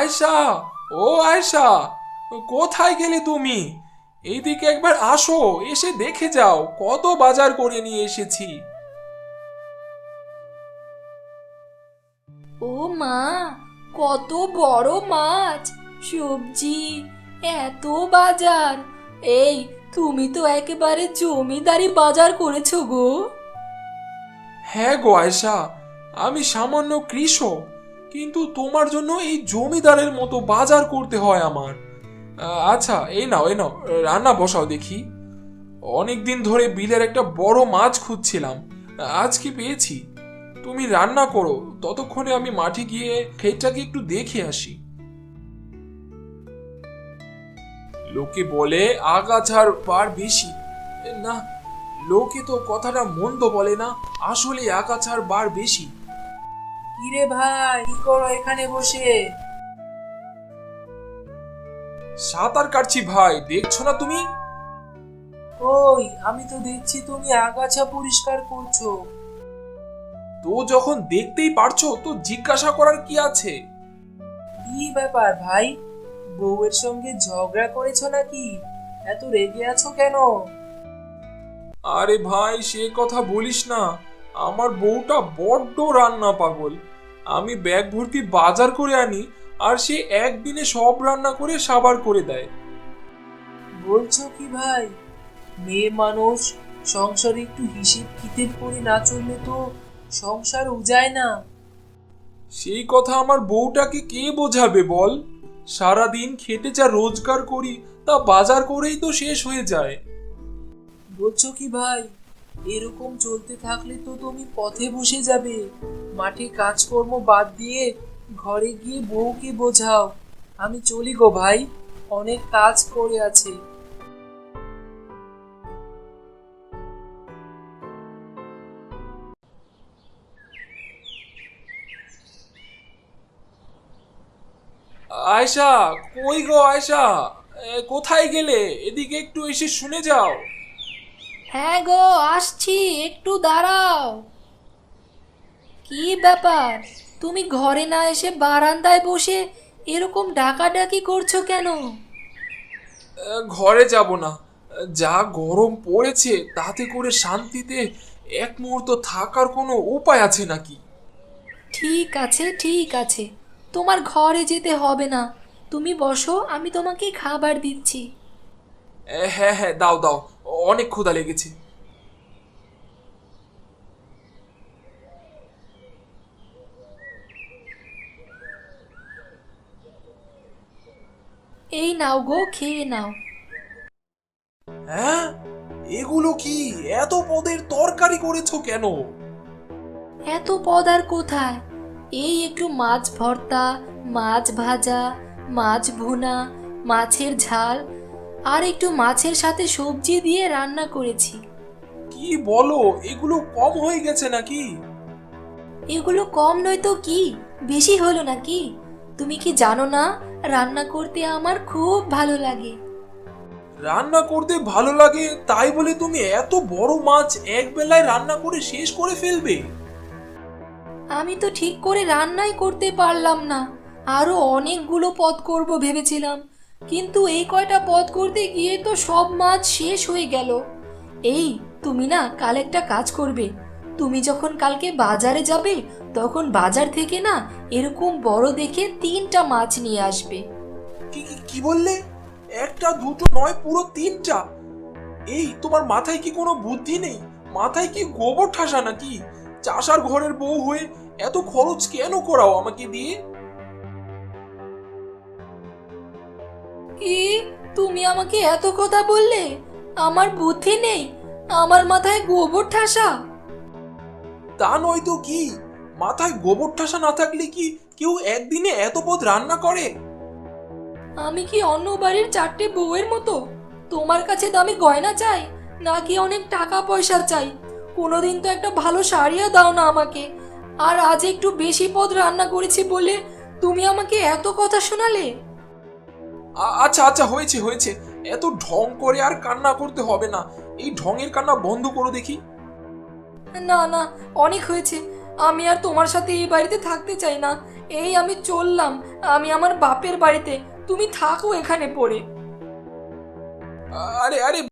আয়শা, ও আয়শা, কোথায় গেলে তুমি? এইদিকে একবার আসো, এসে দেখে যাও কত বাজার করে নিয়ে এসেছি। ও মা, কত বড় মাছ, সবজি, এত বাজার! এই, তুমি তো একেবারে জমিদারি বাজার করেছো গো। হ্যাঁ গো আয়শা, আমি সামান্য কৃষক, কিন্তু তোমার জন্য এই জমিদারের মতো বাজার করতে হয় আমার। আচ্ছা, এই নাও রান্না বসাও দেখি। অনেকদিন ধরে বিলের একটা বড় মাছ খুঁজছিলাম, আজকে পেয়েছি। তুমি রান্না করো, ততক্ষণে আমি মাঠে গিয়ে ক্ষেতটাকে একটু দেখে আসি। লোকে বলে আগাছার বার বেশি। না, লোকে তো কথাটা মন্দ বলে না, আসলে আগাছার বার বেশি। কিরে ভাই, কি করো এখানে বসে? সাঁতার কাটছি ভাই, দেখছো না তুমি? ওই, আমি তো দেখছি তুমি আগাছা পরিষ্কার করছো। তো যখন দেখতেই পারছো তো জিজ্ঞাসা করার কি আছে? কি ব্যাপার ভাই, বউয়ের সঙ্গে ঝগড়া করেছো নাকি? এত রেগে আছো কেন? আরে ভাই, সে কথা বলিস না। আমার বউটা বড্ড রান্না পাগল। আমি ব্যাগ ভর্তি বাজার করে আনি, আর সে একদিনে সব রান্না করে সাবার করে দেয়। বলছো কি ভাই? মেয়ে মানুষ, সংসারে একটু হিসেব কিতেব করে না চললে তো সংসার উজায় না। সেই কথা আমার বউটাকে কে বোঝাবে বল? সারাদিন খেটে যা রোজগার করি তা বাজার করেই তো শেষ হয়ে যায়। বলছো কি ভাই, এরকম চলতে থাকলে তো তুমি পথে বসে যাবে। মাঠে কাজকর্ম বাদ দিয়ে ঘরে গিয়ে বউকে বোঝাও। আমি চলি গো ভাই, অনেক কাজ করে আছে। আয়শা, কই গো আয়শা? কোথায় গেলে? এদিকে একটু এসে শুনে যাও। হ্যাঁ গো, আসছি, একটু দাঁড়াও। কি ব্যাপার, তুমি ঘরে না এসে বারান্দায় বসে এরকম ডাকাডাকি করছো কেন? ঘরে যাব না। যা গরম পড়েছে তাতে করে শান্তিতে এক মুহূর্ত থাকার কোনো উপায় আছে নাকি? ঠিক আছে, ঠিক আছে, তোমার ঘরে যেতে হবে না। তুমি বসো, আমি তোমাকে খাবার দিচ্ছি। হ্যাঁ হ্যাঁ, দাও দাও, অনেক ক্ষুধা লেগেছে। এই নাও গো, খেয়ে নাও। হ্যাঁ, এগুলো কি? এত পদের তরকারি করেছো কেন? এত পদ আর কোথায়? এই একটু মাছ ভর্তা, মাছ ভাজা, মাছ ভুনা, মাছের ঝাল, আর একটু মাছের সাথে সবজি দিয়ে রান্না করেছি। কি বলো, এগুলো কম হয়ে গেছে নাকি? এগুলো কম নয় তো কি, বেশি হলো নাকি? তুমি কি জানো না, রান্না করতে আমার খুব ভালো লাগে। রান্না করতে ভালো লাগে তাই বলে তুমি এত বড় মাছ এক বেলায় রান্না করে শেষ করে ফেলবে? আমি তো ঠিক করে রান্নাই করতে পারলাম না, আরো অনেকগুলো পদ করব ভেবেছিলাম, কিন্তু এই কয়টা পদ করতে গিয়ে তো সব মাছ শেষ হয়ে গেল। এই, তুমি না কাল একটা কাজ করবে। তুমি যখন কালকে বাজারে যাবে, তখন বাজার থেকে না এরকম বড় দেখে 3টা মাছ নিয়ে আসবে। কি কি কি বললে? একটা দুটো নয়, পুরো তিনটা? এই, তোমার মাথায় কি কোনো বুদ্ধি নেই? মাথায় কি গোবর ঠাসা নাকি? চাষার ঘরের বউ হয়ে এত খরচ কেন করাও আমাকে দিয়ে? কি, তুমি আমাকে এত কথা বললে? আমার বুদ্ধি নেই? আমার মাথায় গোবর ঠাসা? তা নয় তো কি? মাথায় গোবর ঠাসা না থাকলে কি কেউ একদিনে এত পদ রান্না করে? আমি কি অন্য বাড়ির 4টে বউয়ের মতো তোমার কাছে দামি গয়না চাই, নাকি অনেক টাকা পয়সা চাই? কোনোদিন তো একটা ভালো শাড়িও দাও না আমাকে, আর আজ একটু বেশি পদ রান্না করেছি বলে তুমি আমাকে এত কথা শোনালে? আচ্ছা আচ্ছা, হয়েছে হয়েছে, এত ঢং করে আর কান্না করতে হবে না। এই ঢঙের কান্না বন্ধ করো দেখি। না না, অনেক হয়েছে। আমি আর তোমার সাথে এই বাড়িতে থাকতে চাই না। এই আমি চললাম, আমি আমার বাপের বাড়িতে। তুমি থাকো এখানে পড়ে। আরে আরে